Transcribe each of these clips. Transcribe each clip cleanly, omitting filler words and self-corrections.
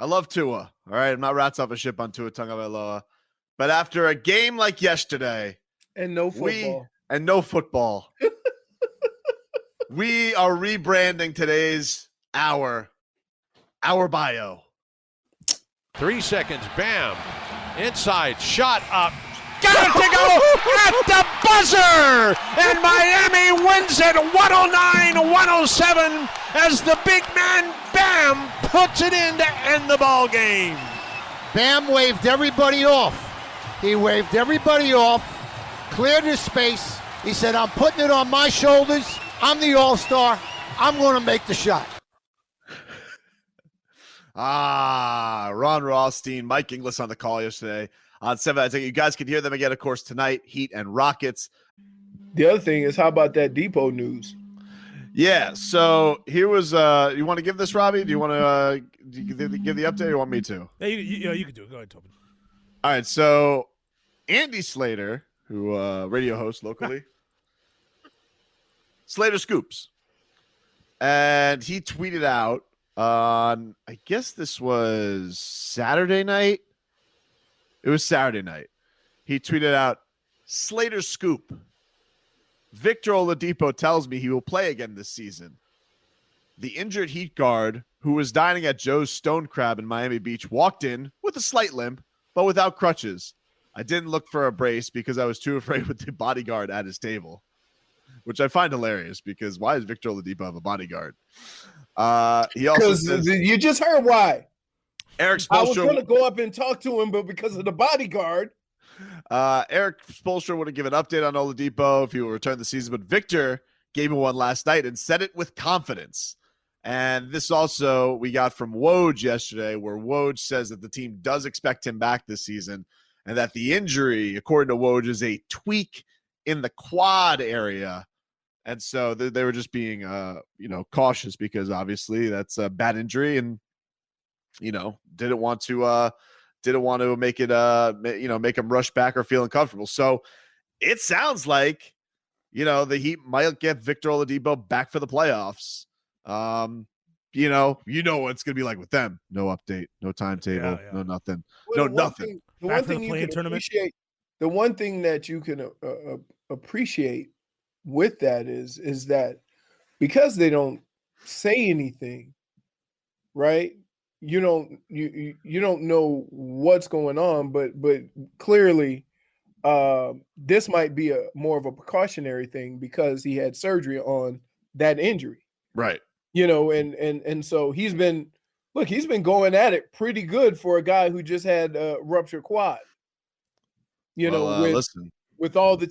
I love Tua. All right, I'm not rats off a ship on Tua Tagovailoa, but after a game like yesterday, and no football, we are rebranding today's our bio. 3 seconds. Bam. Inside. Shot up. Got it to go at the buzzer. And Miami wins it 109-107 as the big man Bam puts it in to end the ball game. Bam waved everybody off. He waved everybody off, cleared his space. He said, I'm putting it on my shoulders. I'm the all-star. I'm going to make the shot. Ron Rothstein, Mike Inglis on the call yesterday on 7. I think you guys can hear them again, of course, tonight. Heat and Rockets. The other thing is, how about that Depot news? Yeah, so here was you want to give this, Robbie? Do you want to give the update, or you want me to? Yeah, you can do it. Go ahead, Tobin. All right, so Andy Slater, who radio host locally, Slater Scoops, and he tweeted out on, I guess this was Saturday night. It was Saturday night. He tweeted out, Slater Scoop. Victor Oladipo tells me he will play again this season. The injured Heat guard, who was dining at Joe's Stone Crab in Miami Beach, walked in with a slight limp, but without crutches. I didn't look for a brace because I was too afraid with the bodyguard at his table, which I find hilarious because why does Victor Oladipo have a bodyguard? He also says, you just heard why. Eric Spoelstra, I was going to go up and talk to him, but because of the bodyguard. Eric Spoelstra would have given an update on Oladipo if he will return the season, but Victor gave him one last night and said it with confidence. And this also we got from Woj yesterday, where Woj says that the team does expect him back this season and that the injury, according to Woj, is a tweak in the quad area. And so they were just being, cautious because obviously that's a bad injury and, didn't want to make it, make him rush back or feel uncomfortable. So it sounds like, the Heat might get Victor Oladipo back for the playoffs. You know what it's going to be like with them. No update, no timetable, no nothing, nothing. The one thing you can appreciate, the one thing that you can appreciate with that is that because they don't say anything, right? You don't know what's going on, but clearly this might be more of a precautionary thing because he had surgery on that injury. Right. And so he's been going at it pretty good for a guy who just had a ruptured quad. With the other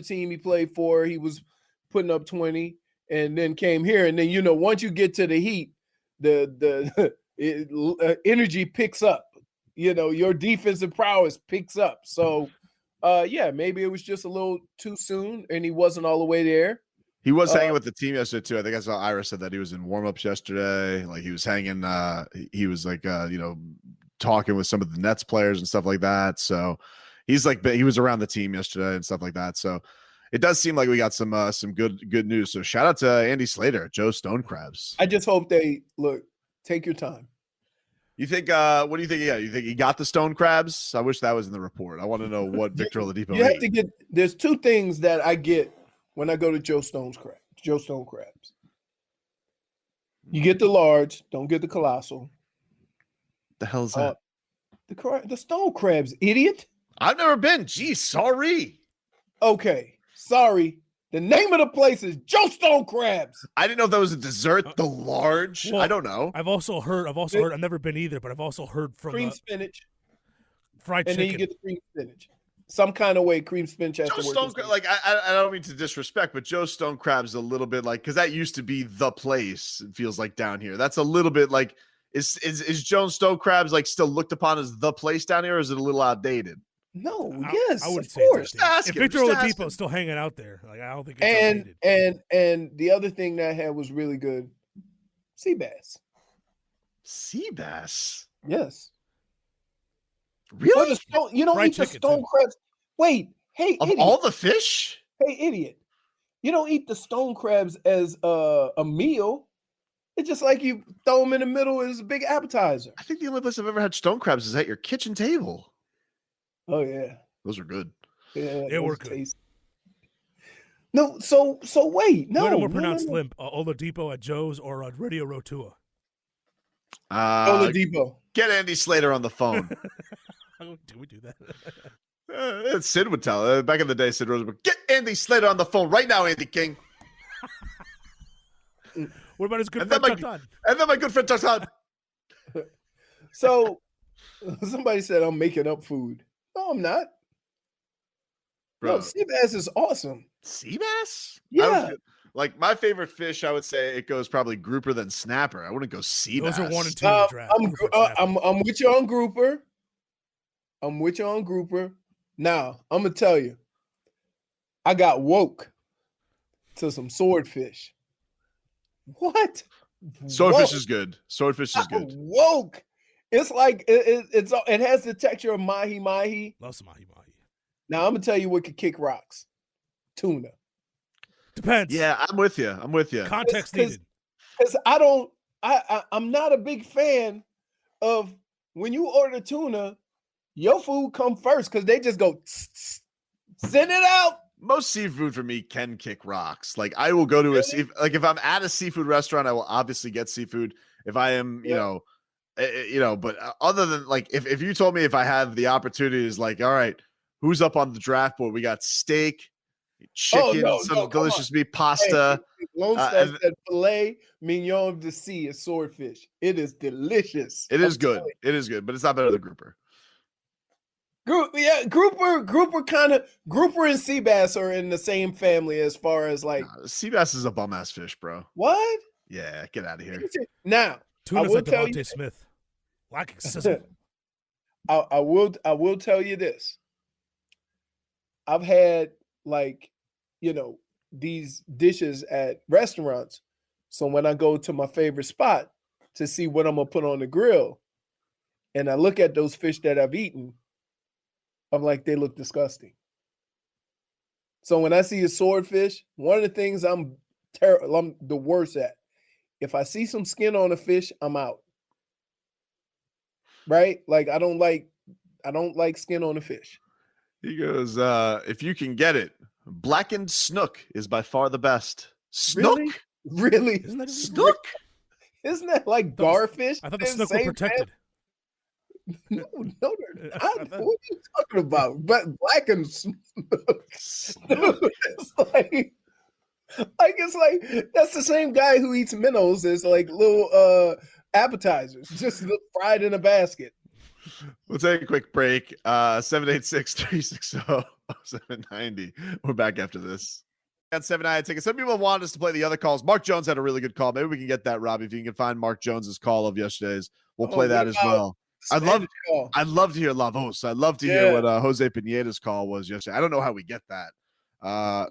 team he played for, he was putting up 20 and then came here. And then, once you get to the Heat, the energy picks up, your defensive prowess picks up. So, maybe it was just a little too soon and he wasn't all the way there. He was hanging with the team yesterday too. I think I saw Ira said that he was in warmups yesterday. Like he was hanging, he was like, talking with some of the Nets players and stuff like that. So he's like, he was around the team yesterday and stuff like that. So it does seem like we got some good news. So shout out to Andy Slater, Joe Stone Crabs. I just hope take your time. You think, what do you think? Yeah. You think he got the Stone Crabs? I wish that was in the report. I want to know what Victor Oladipo You have to get, there's two things that I get when I go to Joe Stone Crabs. You get the large, don't get the colossal. The hell's that? The Stone Crabs, idiot. I've never been. Geez, sorry. Okay, sorry. The name of the place is Joe Stone Crabs. I didn't know if that was a dessert, the large. Well, I don't know. I've heard, I've never been either, but I've also heard from cream spinach. Fried chicken. And then you get the cream spinach. Some kind of way cream spinach has to work. I don't mean to disrespect, but Joe Stone Crab's a little bit like, because that used to be the place, it feels like down here. That's a little bit like, is Joe Stone Crabs like still looked upon as the place down here, or is it a little outdated? No, yes, I would say if Victor Oladipo is still hanging out there, like I don't think it's outdated. And the other thing that I had was really good, sea bass. Sea bass, yes. Really? You don't eat the Stone Crabs. Wait, hey, of idiot. All the fish? Hey, idiot! You don't eat the Stone Crabs as a meal. It's just like you throw them in the middle as a big appetizer. I think the only place I've ever had stone crabs is at your kitchen table. Oh yeah, those are good. Yeah, they were good. Tasty. No, so wait, no. We're pronounced limp. Oladipo at Joe's or Radio Rotua. Oladipo. Get Andy Slater on the phone. Do we do that? Sid would tell. Back in the day, Sid Rosenberg, get Andy Slater on the phone right now, Andy King. What about his good friend Tuck Todd? And then my good friend Tuck Todd. So somebody said I'm making up food. No, I'm not. Bro. No, sea bass is awesome. Sea bass? Yeah. Like my favorite fish, I would say it goes probably grouper than snapper. I wouldn't go sea bass. Those are 1 and 2 in the draft. I'm with you on grouper. I'm with you on grouper. Now, I'm going to tell you, I got woke to some swordfish. What? Swordfish is good. Swordfish is good. Woke. It's like, it has the texture of mahi-mahi. Love some mahi-mahi. Now, I'm going to tell you what could kick rocks. Tuna. Depends. Yeah, I'm with you. Context needed. Because I'm not a big fan of when you order tuna, your food come first because they just go send it out. Most seafood for me can kick rocks. Like I will go to if I'm at a seafood restaurant, I will obviously get seafood. If I am, but other than like if you told me if I have the opportunity is like, all right, who's up on the draft board? We got steak, chicken, some delicious meat, pasta. Hey, Lone Star said filet mignon of the sea is swordfish. It is delicious. It is good. It is good, but it's not better than grouper. Grouper and sea bass are in the same family as far as like sea bass is a bum ass fish, bro. What? Yeah, get out of here. Now, tuna's like Devontae Smith. Lacking sizzle. I will tell you this. I've had these dishes at restaurants. So when I go to my favorite spot to see what I'm gonna put on the grill, and I look at those fish that I've eaten, I'm like, they look disgusting. So when I see a swordfish, one of the things I'm the worst at. If I see some skin on a fish, I'm out. Right? Like I don't like skin on a fish. He goes, if you can get it, blackened snook is by far the best. Snook? Really? Isn't that snook? Isn't that like garfish? I thought the snook were protected. No, they're not. What are you talking about? But blackened snook. It's like that's the same guy who eats minnows as like little appetizers, just fried in a basket. We'll take a quick break. 786-360-0790. We're back after this. At 7-9 tickets. Some people want us to play the other calls. Mark Jones had a really good call. Maybe we can get that, Robbie. If you can find Mark Jones's call of yesterday's, we'll play that as well. I'd love to hear Lavos. I'd love to hear what Jose Pineda's call was yesterday. I don't know how we get that.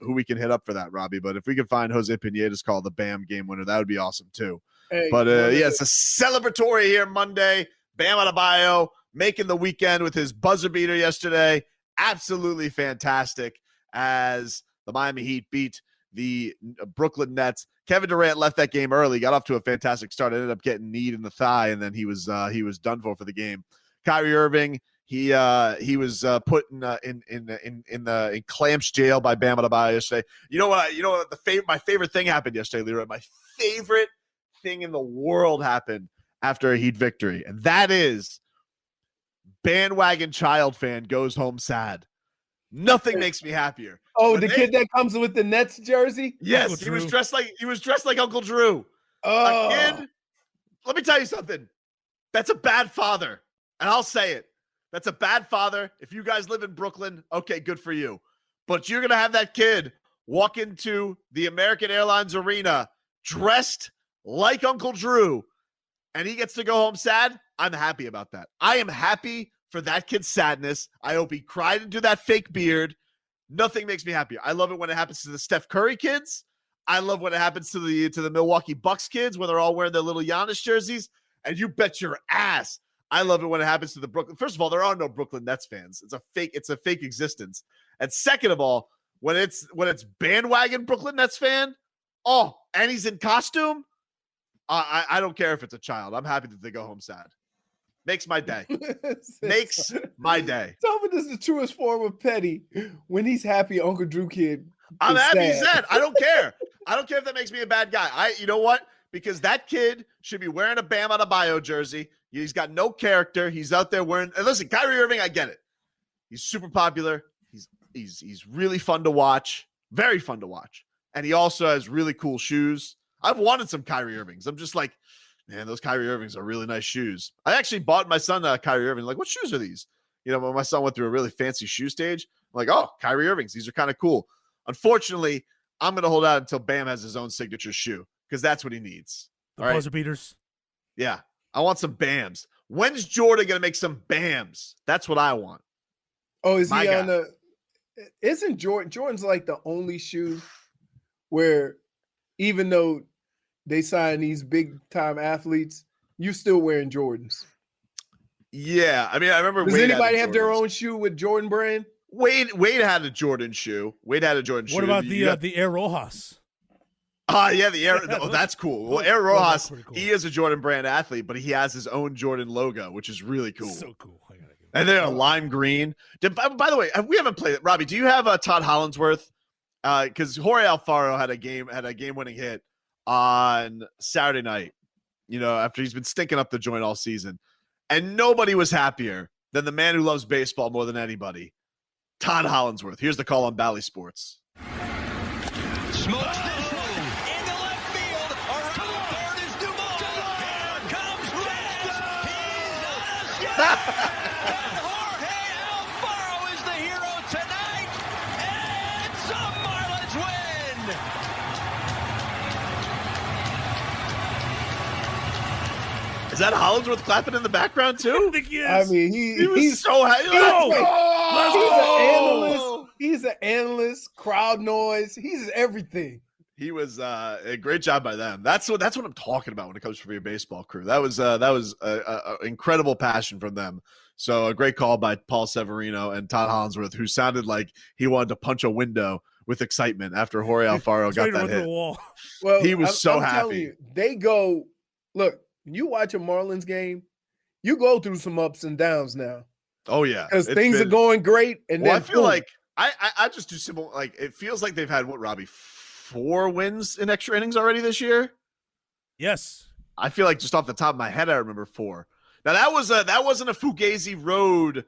Who we can hit up for that, Robbie. But if we can find Jose Pineda's call, the BAM game winner, that would be awesome too. Hey, but it's a celebratory here Monday. Bam Adebayo making the weekend with his buzzer beater yesterday. Absolutely fantastic as the Miami Heat beat the Brooklyn Nets. Kevin Durant left that game early, got off to a fantastic start, ended up getting kneed in the thigh, and then he was done for the game. Kyrie Irving, he was put in clamps jail by Bam Adebayo yesterday. You know what? My favorite thing happened yesterday, Leroy. My favorite thing in the world happened after a Heat victory, and that is bandwagon child fan goes home sad. Nothing makes me happier. Oh, the kid that comes with the Nets jersey? Yes, he was dressed like Uncle Drew. Oh. A kid, let me tell you something. That's a bad father. And I'll say it. That's a bad father. If you guys live in Brooklyn, okay, good for you. But you're going to have that kid walk into the American Airlines Arena dressed like Uncle Drew, and he gets to go home sad. I'm happy about that. I am happy for that kid's sadness. I hope he cried into that fake beard. Nothing makes me happier. I love it when it happens to the Steph Curry kids. I love when it happens to the Milwaukee Bucks kids when they're all wearing their little Giannis jerseys. And you bet your ass, I love it when it happens to the Brooklyn. First of all, there are no Brooklyn Nets fans. It's a fake existence. And second of all, when it's bandwagon Brooklyn Nets fan, and he's in costume, I don't care if it's a child. I'm happy that they go home sad. Makes my day. Makes my day. Tobin is the truest form of petty. When he's happy, Uncle Drew kid. I'm happy he's sad. I don't care. I don't care if that makes me a bad guy. You know what? Because that kid should be wearing a Bam Adebayo jersey. He's got no character. He's out there wearing. And listen, Kyrie Irving, I get it. He's super popular. He's really fun to watch. Very fun to watch. And he also has really cool shoes. I've wanted some Kyrie Irvings. I'm just like, man, those Kyrie Irvings are really nice shoes. I actually bought my son Kyrie Irving. Like, what shoes are these? You know, when my son went through a really fancy shoe stage, I'm like, oh, Kyrie Irvings. These are kind of cool. Unfortunately, I'm going to hold out until Bam has his own signature shoe because that's what he needs. The buzzer beaters. Yeah. I want some Bams. When's Jordan going to make some Bams? That's what I want. Oh, is he on the – isn't Jordan's like the only shoe where even though they sign these big-time athletes, you still wearing Jordans? Yeah. I mean, I remember Does anybody have their own shoe with Jordan brand? Wade had a Jordan shoe. What about the Air Rojas? Yeah, the Air. Oh, that's cool. Well, Air Rojas, cool. He is a Jordan brand athlete, but he has his own Jordan logo, which is really cool. So cool. And they're lime green. By the way, we haven't played it. Robbie, do you have Todd Hollandsworth? Because Jorge Alfaro had a game-winning hit on Saturday night. You know, after he's been stinking up the joint all season, and nobody was happier than the man who loves baseball more than anybody, Todd Hollandsworth. Here's the call on Bally Sports. Smokes this one into left field. Around third is Dumont. Here comes Reds. He's on a skid. And Jorge Alfaro is the hero tonight. It's a Marlins win. Is that Hollandsworth clapping in the background too? I think he is. I mean, he's so happy. He's an analyst, crowd noise. He's everything. He was a great job by them. That's what I'm talking about when it comes for your baseball crew. That was a incredible passion from them. So a great call by Paul Severino and Todd Hollandsworth, who sounded like he wanted to punch a window with excitement after Jorge Alfaro got that hit. Well, he was so happy. You, they go look. You watch a Marlins game, you go through some ups and downs now. Oh yeah, because things are going great, and then I feel like I just do simple. Like it feels like they've had what, Robbie, 4 wins in extra innings already this year. Yes, I feel like just off the top of my head, I remember 4. Now that wasn't a Fugazi Road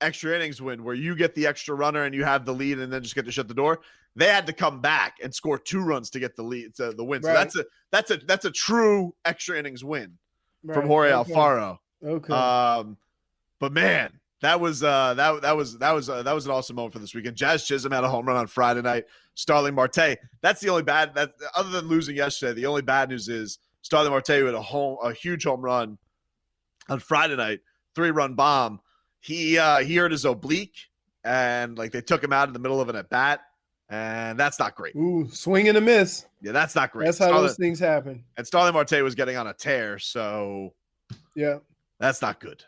extra innings win where you get the extra runner and you have the lead and then just get to shut the door. They had to come back and score 2 runs to get the lead, to the win. Right. So that's a true extra innings win from Jorge Alfaro. Okay. But man, that was an awesome moment for this weekend. Jazz Chisholm had a home run on Friday night. Starling Marte. That's the only bad. That other than losing yesterday, the only bad news is Starling Marte had a huge home run on Friday night, 3-run bomb. He hurt his oblique, and like they took him out in the middle of an at bat. And that's not great. Ooh, swing and a miss. Yeah, that's not great. That's how those things happen. And Starling Marte was getting on a tear, so yeah, that's not good.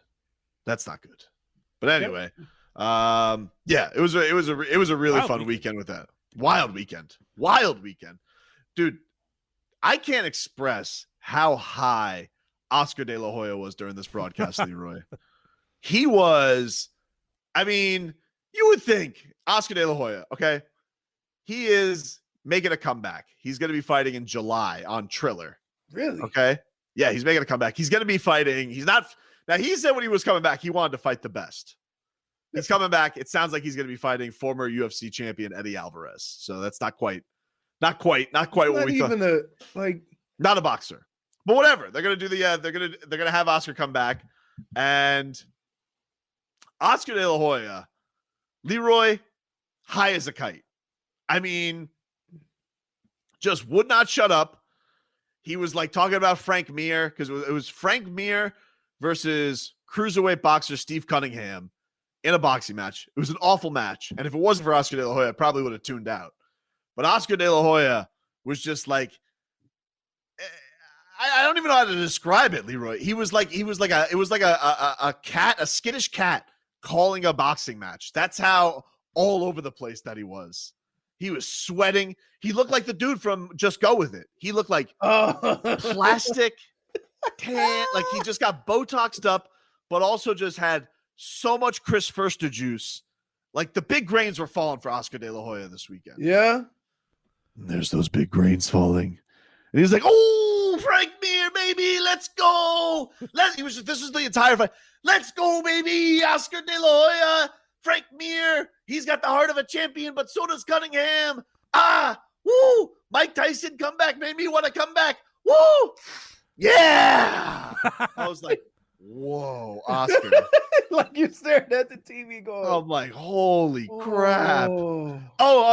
That's not good. But anyway, yeah, it was a really fun weekend with that. Wild weekend, dude. I can't express how high Oscar De La Hoya was during this broadcast, Leroy. He was. I mean, you would think Oscar De La Hoya, okay. He is making a comeback. He's going to be fighting in July on Triller. Really? Okay. Yeah, he's making a comeback. He's going to be fighting. He's not. Now, he said when he was coming back, he wanted to fight the best. He's coming back. It sounds like he's going to be fighting former UFC champion Eddie Alvarez. So that's not quite what we thought. Not a boxer, but whatever. They're going to do they're going to have Oscar come back, and Oscar De La Hoya, Leroy, high as a kite. I mean, just would not shut up. He was like talking about Frank Mir because it was Frank Mir versus cruiserweight boxer Steve Cunningham in a boxing match. It was an awful match. And if it wasn't for Oscar De La Hoya, I probably would have tuned out. But Oscar De La Hoya was just like, I don't even know how to describe it, Leroy. It was like a cat, a skittish cat calling a boxing match. That's how all over the place that he was. He was sweating. He looked like the dude from Just Go With It. He looked like plastic, tan, like he just got Botoxed up, but also just had so much Chris Furster juice. Like the big grains were falling for Oscar De La Hoya this weekend. Yeah. And there's those big grains falling. And he's like, oh, Frank Mir, baby, let's go. This was the entire fight. Let's go, baby. Oscar De La Hoya, Frank Mir. He's got the heart of a champion, but so does Cunningham. Woo. Mike Tyson comeback made me want to come back. Woo. Yeah. I was like, whoa, Oscar. Like you're staring at the TV going. I'm like, holy crap. Oh,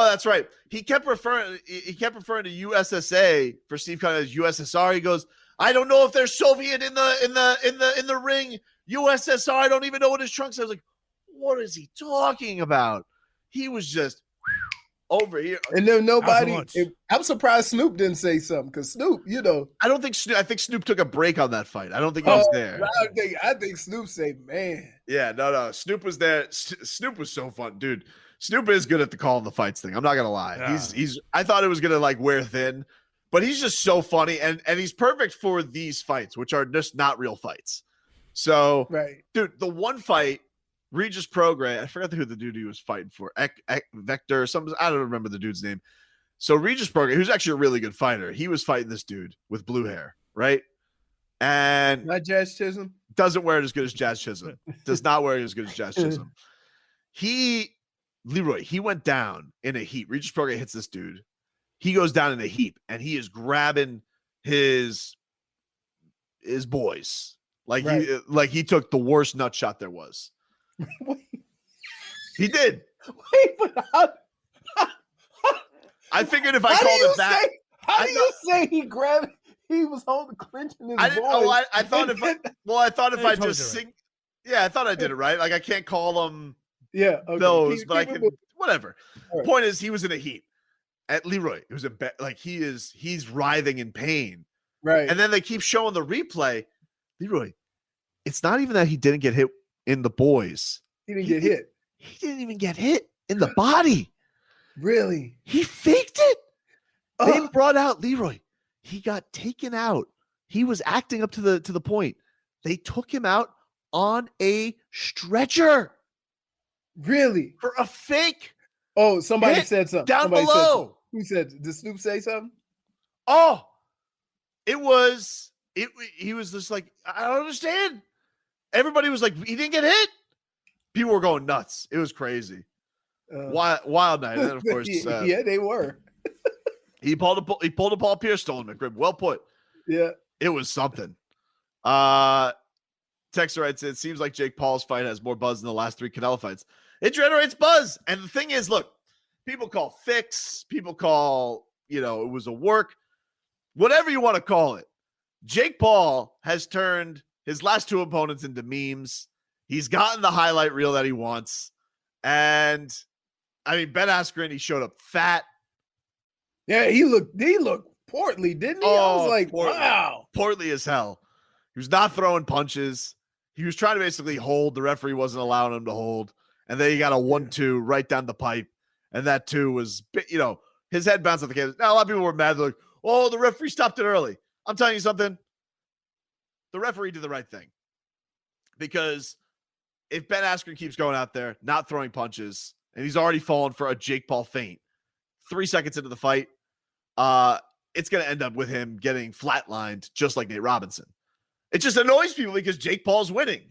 that's right. He kept referring to USSA for Steve Cunningham as USSR. He goes, I don't know if there's Soviet in the ring. USSR, I don't even know what his trunk says. I was like, what is he talking about? He was just over here. And then nobody, I'm surprised Snoop didn't say something because Snoop, I think Snoop took a break on that fight. I don't think he was there. I think Snoop said, man. Yeah, no. Snoop was there. Snoop was so fun, dude. Snoop is good at the calling the fights thing. I'm not gonna lie. Yeah. I thought it was gonna like wear thin, but he's just so funny and he's perfect for these fights, which are just not real fights. So, right, dude, the one fight, Regis Prograis, I forgot who the dude he was fighting for. Vector or something. I don't remember the dude's name. So Regis Prograis, who's actually a really good fighter, he was fighting this dude with blue hair, right? And not Jazz Chisholm. Doesn't wear it as good as Jazz Chisholm. Does not wear it as good as Jazz Chisholm. Leroy, he went down in a heap. Regis Prograis hits this dude. He goes down in a heap, and he is grabbing his boys. Like he took the worst nut shot there was. He did. Wait, but I figured if I called it that. How do you say he grabbed? He was holding clenching his voice. I thought if I just sing. Yeah, I thought I did it right. Like I can't call them. Yeah, okay. Those, but I can. Whatever. Right. Point is, he was in a heap. At Leroy, it was he's writhing in pain. Right. And then they keep showing the replay. Leroy, it's not even that he didn't get hit in the boys. He didn't get hit. He didn't even get hit in the body. Really? He faked it. They brought out Leroy. He got taken out. He was acting up to the point. They took him out on a stretcher. Really? For a fake. Oh, somebody said something. Down below. Who said? Did Snoop say something? Oh, he was just like, I don't understand. Everybody was like, he didn't get hit. People were going nuts. It was crazy. Wild night. And then, of course, yeah, they were. he pulled a Paul Pierce stolen McRib. Well put. Yeah, it was something. Texter writes, it seems like Jake Paul's fight has more buzz than the last 3 Canelo fights. It generates buzz. And the thing is, look, people call fix, people call, it was a work, whatever you want to call it. Jake Paul has turned his last 2 opponents into memes. He's gotten the highlight reel that he wants. And I mean, Ben Askren, he showed up fat. Yeah, he looked portly, didn't he? I was like, portly. Wow. Portly as hell. He was not throwing punches. He was trying to basically hold. The referee wasn't allowing him to hold. And then he got a 1-2 right down the pipe. And that 2 was, his head bounced off the canvas. Now, a lot of people were mad. They're like, oh, the referee stopped it early. I'm telling you something. The referee did the right thing. Because if Ben Askren keeps going out there, not throwing punches, and he's already fallen for a Jake Paul feint, 3 seconds into the fight, it's going to end up with him getting flatlined just like Nate Robinson. It just annoys people because Jake Paul's winning.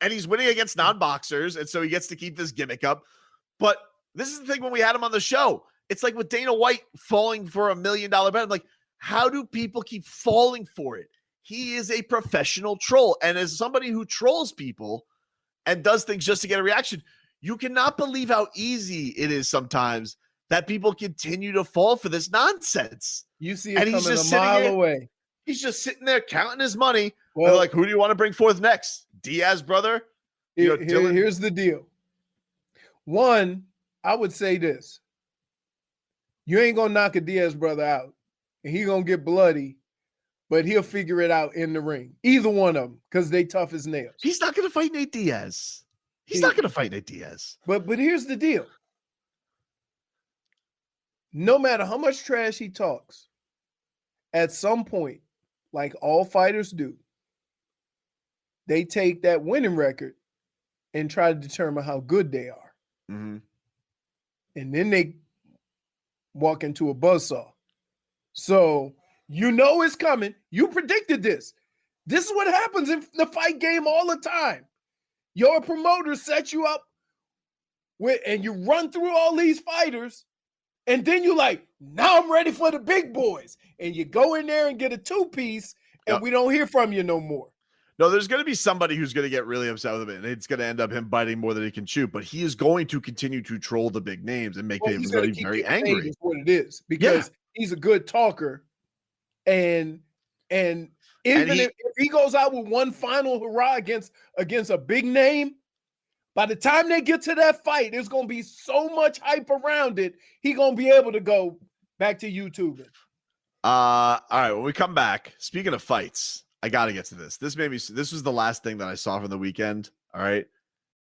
And he's winning against non-boxers, and so he gets to keep this gimmick up. But this is the thing when we had him on the show. It's like with Dana White falling for $1 million bet. I'm like, how do people keep falling for it? He is a professional troll. And as somebody who trolls people and does things just to get a reaction, you cannot believe how easy it is sometimes that people continue to fall for this nonsense. You see it coming a mile away. He's just sitting there counting his money. Well, like, who do you want to bring forth next? Diaz, brother? Here's the deal. One, I would say this. You ain't going to knock a Diaz brother out. And he going to get bloody, but he'll figure it out in the ring. Either one of them, because they tough as nails. He's not going to fight Nate Diaz. He's not going to fight Nate Diaz. But here's the deal. no matter how much trash he talks, at some point, like all fighters do, they take that winning record and try to determine how good they are. Mm-hmm. And then they walk into a buzzsaw. So you know it's coming. You predicted this. This is what happens in the fight game all the time. Your promoter sets you up and you run through all these fighters, and then you're like, now I'm ready for the big boys. And you go in there and get a 2-piece, and we don't hear from you no more. No, there's going to be somebody who's going to get really upset with him, and it's going to end up him biting more than he can chew. But he is going to continue to troll the big names and make them very, very angry. Is what it is, because he's a good talker, and even if he goes out with one final hurrah against a big name, by the time they get to that fight, there's going to be so much hype around it. He's going to be able to go back to YouTubing. All right, when we come back, speaking of fights, I got to get to this. This was the last thing that I saw from the weekend. All right.